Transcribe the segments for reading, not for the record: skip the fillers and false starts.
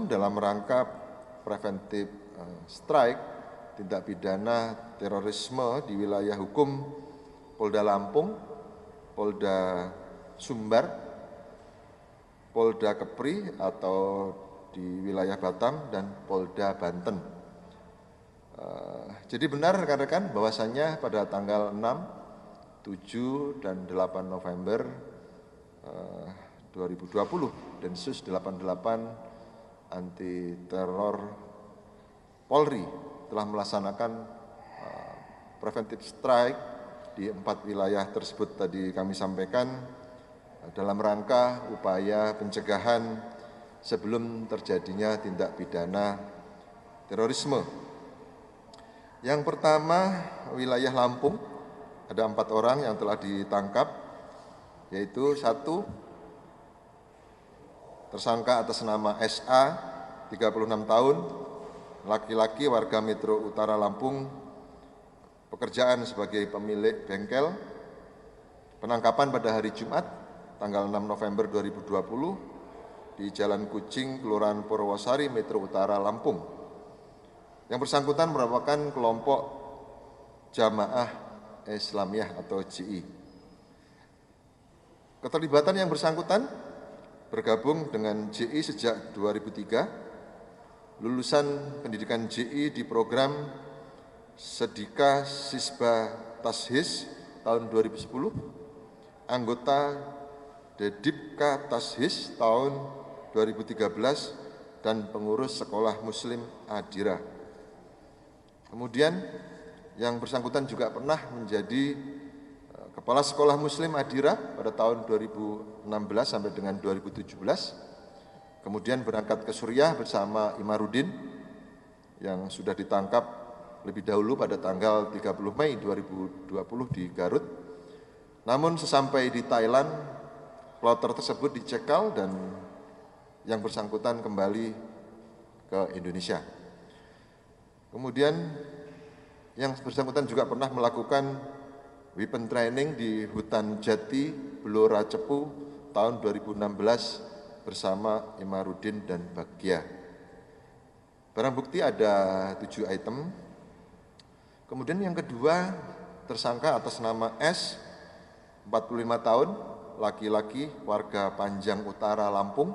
Lampung dalam rangka preventif strike tindak pidana terorisme di wilayah hukum Polda Lampung, Polda Sumbar, Polda Kepri atau di wilayah Batam, dan Polda Banten. Jadi benar rekan-rekan bahwasannya pada tanggal 6, 7, dan 8 November 2020 Densus 88 anti teror Polri telah melaksanakan preventive strike di 4 wilayah tersebut tadi kami sampaikan dalam rangka upaya pencegahan sebelum terjadinya tindak pidana terorisme. Yang pertama, wilayah Lampung, ada 4 orang yang telah ditangkap, yaitu 1, tersangka atas nama SA, 36 tahun, laki-laki warga Metro Utara Lampung, pekerjaan sebagai pemilik bengkel, penangkapan pada hari Jumat, tanggal 6 November 2020, di Jalan Kucing, Kelurahan Purwosari, Metro Utara Lampung. Yang bersangkutan merupakan kelompok Jamaah Islamiyah atau JI. Keterlibatan yang bersangkutan bergabung dengan JI sejak 2003, lulusan pendidikan JI di program Sedika Sisba Tashis tahun 2010, anggota Dedipka Tashis tahun 2013, dan pengurus Sekolah Muslim Adira. Kemudian yang bersangkutan juga pernah menjadi Kepala Sekolah Muslim Adira pada tahun 2016 sampai dengan 2017. Kemudian berangkat ke Suriah bersama Imarudin yang sudah ditangkap lebih dahulu pada tanggal 30 Mei 2020 di Garut. Namun sesampai di Thailand, kloter tersebut dicekal dan yang bersangkutan kembali ke Indonesia. Kemudian yang bersangkutan juga pernah melakukan weapon training di hutan Jati, Blora Cepu tahun 2016 bersama Imarudin dan Bagja. Barang bukti ada 7 item. Kemudian yang kedua, tersangka atas nama S, 45 tahun, laki-laki warga Panjang Utara Lampung,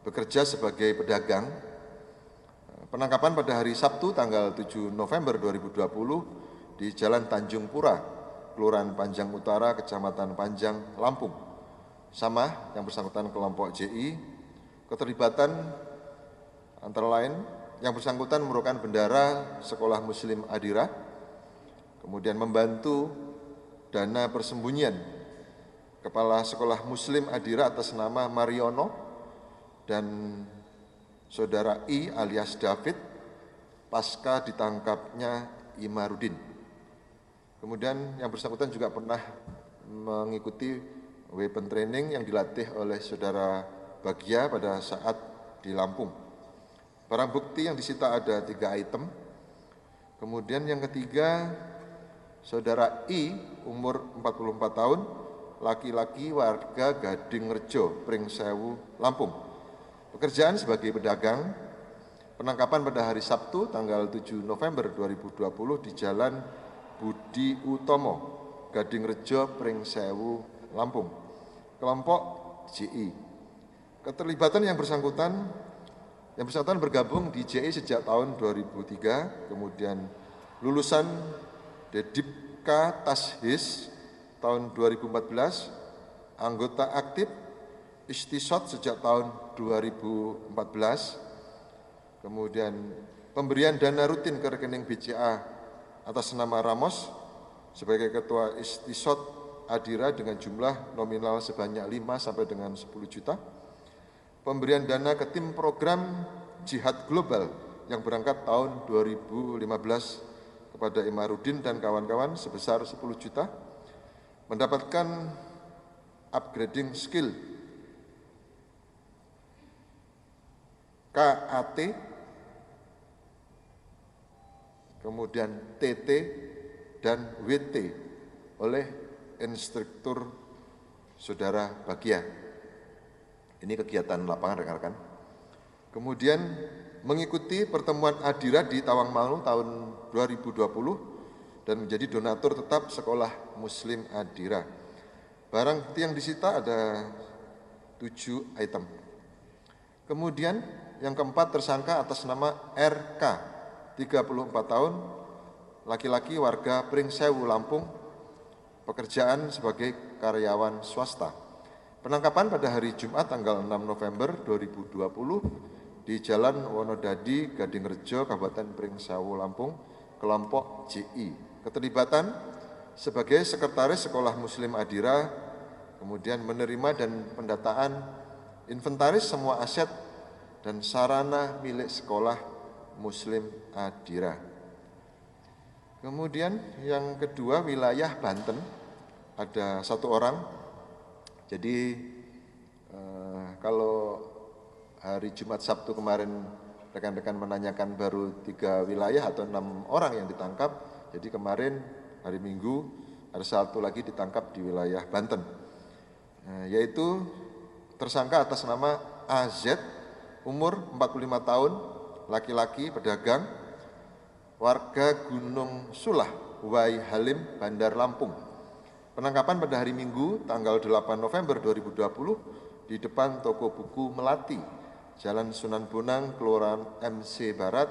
bekerja sebagai pedagang. Penangkapan pada hari Sabtu tanggal 7 November 2020 di Jalan Tanjung Pura, Kelurahan Panjang Utara, Kecamatan Panjang, Lampung. Sama yang bersangkutan kelompok JI. Keterlibatan antara lain yang bersangkutan merupakan bendara Sekolah Muslim Adira, kemudian membantu dana persembunyian Kepala Sekolah Muslim Adira atas nama Mariono dan Saudara I alias David pasca ditangkapnya Imarudin. Kemudian yang bersangkutan juga pernah mengikuti weapon training yang dilatih oleh Saudara Bagja pada saat di Lampung. Barang bukti yang disita ada 3 item. Kemudian yang ketiga, Saudara I umur 44 tahun, laki-laki warga Gading Rejo, Pringsewu, Lampung. Pekerjaan sebagai pedagang. Penangkapan pada hari Sabtu tanggal 7 November 2020 di Jalan Budi Utomo, Gading Rejo, Pringsewu, Lampung. Kelompok JI. Keterlibatan yang bersangkutan bergabung di JI sejak tahun 2003, kemudian lulusan Dedipka Tashis tahun 2014, anggota aktif Istisot sejak tahun 2014, kemudian pemberian dana rutin ke rekening BCA atas nama Ramos sebagai Ketua Istisot Adira dengan jumlah nominal sebanyak 5 sampai dengan 10 juta, pemberian dana ke tim program Jihad Global yang berangkat tahun 2015 kepada Imarudin dan kawan-kawan sebesar 10 juta, mendapatkan upgrading skill KAT, kemudian TT dan WT oleh instruktur Saudara Bagja. Ini kegiatan lapangan rekan-rekan. Kemudian mengikuti pertemuan Adira di Tawangmangu tahun 2020 dan menjadi donatur tetap Sekolah Muslim Adira. Barang bukti yang disita ada 7 item. Kemudian yang keempat, tersangka atas nama RK, 34 tahun, laki-laki warga Pringsewu, Lampung, pekerjaan sebagai karyawan swasta. Penangkapan pada hari Jumat tanggal 6 November 2020 di Jalan Wonodadi, Gadingrejo, Kabupaten Pringsewu, Lampung, kelompok JI. Keterlibatan sebagai sekretaris Sekolah Muslim Adira, kemudian menerima dan pendataan inventaris semua aset dan sarana milik Sekolah Muslim Adira. Kemudian yang kedua, wilayah Banten, ada 1 orang. Jadi kalau hari Jumat Sabtu kemarin rekan-rekan menanyakan baru 3 wilayah atau 6 orang yang ditangkap, jadi kemarin hari Minggu ada 1 lagi ditangkap di wilayah Banten, yaitu tersangka atas nama AZ, umur 45 tahun, laki-laki, pedagang, warga Gunung Sulah, Wai Halim, Bandar Lampung. Penangkapan pada hari Minggu tanggal 8 November 2020 di depan toko buku Melati, Jalan Sunan Bonang, Kelurahan MC Barat,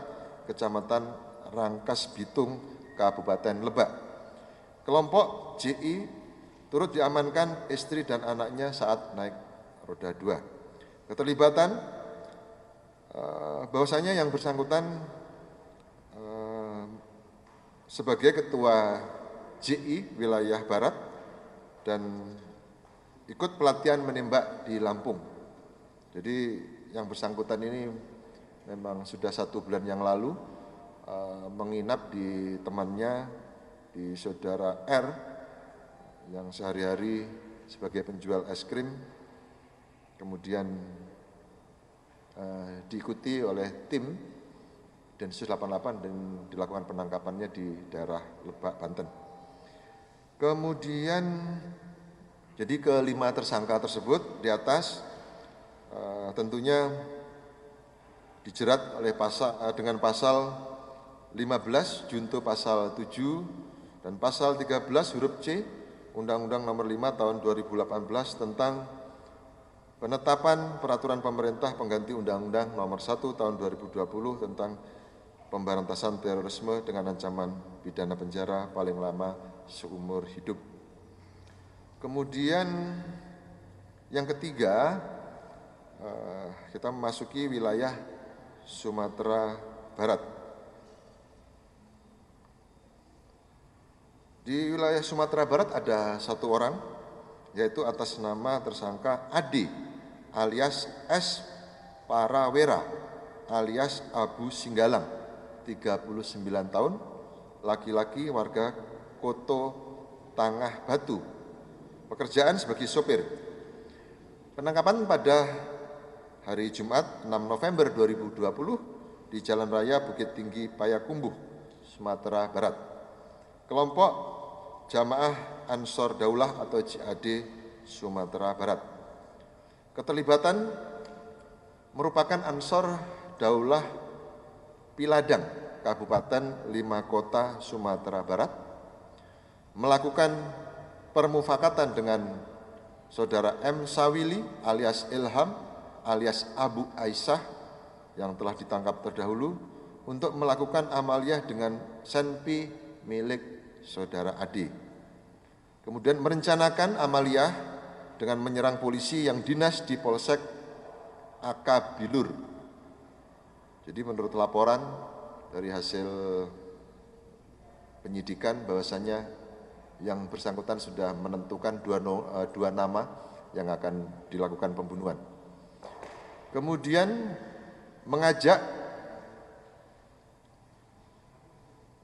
Kecamatan Rangkas Bitung, Kabupaten Lebak. Kelompok JI turut diamankan istri dan anaknya saat naik roda 2. Keterlibatan bahwasanya yang bersangkutan sebagai ketua JI wilayah Barat dan ikut pelatihan menembak di Lampung. Jadi yang bersangkutan ini memang sudah 1 bulan yang lalu menginap di temannya, di saudara R yang sehari-hari sebagai penjual es krim, kemudian diikuti oleh tim Densus 88 dan dilakukan penangkapannya di daerah Lebak, Banten. Kemudian jadi ke-5 tersangka tersebut di atas tentunya dijerat oleh dengan pasal 15 junto pasal 7 dan pasal 13 huruf C Undang-Undang Nomor 5 Tahun 2018 tentang penetapan peraturan pemerintah pengganti Undang-Undang Nomor 1 Tahun 2020 tentang pemberantasan terorisme dengan ancaman pidana penjara paling lama seumur hidup. Kemudian yang ketiga, kita memasuki wilayah Sumatera Barat. Di wilayah Sumatera Barat ada 1 orang, yaitu atas nama tersangka Ade alias S. Parawera alias Abu Singgalang, 39 tahun, laki-laki warga Koto Tangah Batu, pekerjaan sebagai sopir. Penangkapan pada hari Jumat 6 November 2020 di Jalan Raya Bukit Tinggi Payakumbuh, Sumatera Barat. Kelompok Jamaah Ansor Daulah atau JAD Sumatera Barat. Keterlibatan merupakan Ansor Daulah Piladang, Kabupaten 5 Kota, Sumatera Barat, melakukan permufakatan dengan saudara M. Sawili alias Ilham alias Abu Aisyah yang telah ditangkap terdahulu untuk melakukan amaliyah dengan senpi milik saudara Ade. Kemudian merencanakan amaliyah dengan menyerang polisi yang dinas di Polsek Akabilur. Jadi menurut laporan dari hasil penyidikan bahwasanya yang bersangkutan sudah menentukan 2 nama yang akan dilakukan pembunuhan. Kemudian mengajak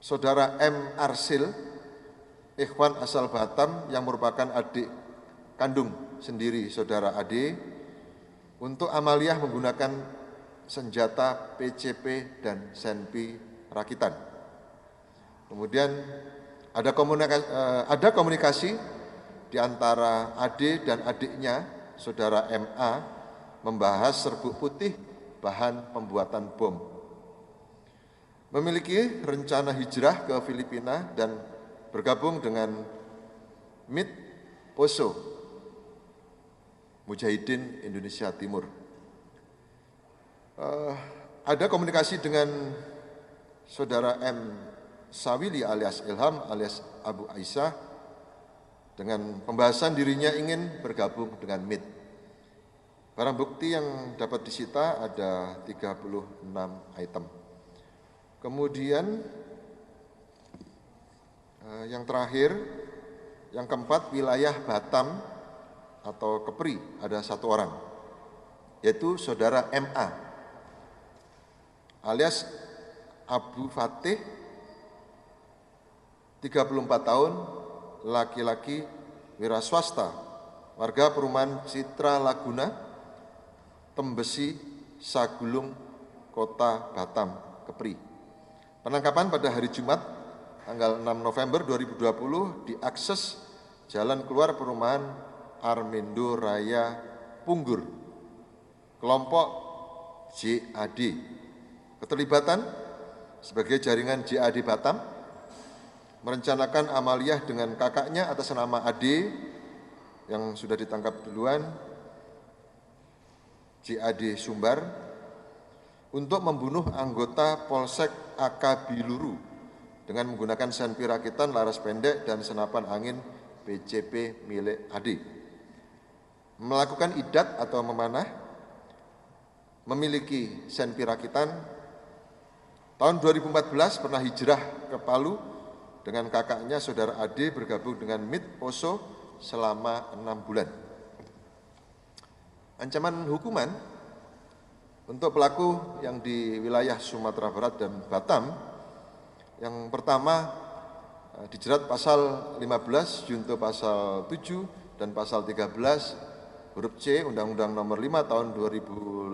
saudara M. Arsil, ikhwan asal Batam yang merupakan adik kandung sendiri saudara Ade, untuk amaliyah menggunakan senjata PCP dan senpi rakitan. Kemudian ada komunikasi di antara Ade dan adiknya, saudara MA, membahas serbuk putih bahan pembuatan bom. Memiliki rencana hijrah ke Filipina dan bergabung dengan MIT Poso, Mujahidin Indonesia Timur. Ada komunikasi dengan Saudara M. Sawili alias Ilham alias Abu Aisyah dengan pembahasan dirinya ingin bergabung dengan MIT. Barang bukti yang dapat disita ada 36 item. Kemudian yang terakhir, yang keempat, wilayah Batam atau Kepri ada 1 orang, yaitu Saudara MA alias Abu Fatih, 34 tahun, laki-laki, wira swasta, warga perumahan Citra Laguna, Tembesi, Sagulung, Kota Batam, Kepri. Penangkapan pada hari Jumat, tanggal 6 November 2020 di akses jalan keluar perumahan Armendo Raya Punggur, kelompok JAD. Keterlibatan sebagai jaringan JAD Batam, merencanakan amaliyah dengan kakaknya atas nama AD yang sudah ditangkap duluan, JAD Sumbar, untuk membunuh anggota Polsek AK Biluru dengan menggunakan senpi rakitan, laras pendek, dan senapan angin PCP milik AD. Melakukan idat atau memanah, memiliki senpi rakitan. Tahun 2014 pernah hijrah ke Palu dengan kakaknya Saudara AD bergabung dengan MIT Poso selama 6 bulan. Ancaman hukuman untuk pelaku yang di wilayah Sumatera Barat dan Batam, yang pertama dijerat pasal 15 junto pasal 7 dan pasal 13 huruf C Undang-Undang Nomor 5 Tahun 2018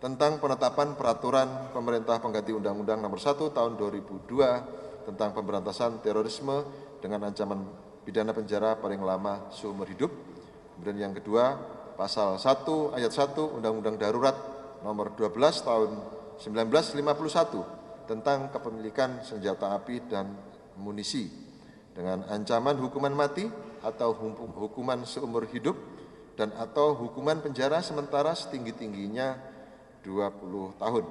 tentang penetapan peraturan pemerintah pengganti Undang-Undang Nomor 1 Tahun 2002 tentang pemberantasan terorisme dengan ancaman pidana penjara paling lama seumur hidup. Kemudian yang kedua, pasal 1 ayat 1 Undang-Undang Darurat Nomor 12 Tahun 1951 tentang kepemilikan senjata api dan amunisi dengan ancaman hukuman mati atau hukuman seumur hidup dan atau hukuman penjara sementara setinggi-tingginya 20 tahun.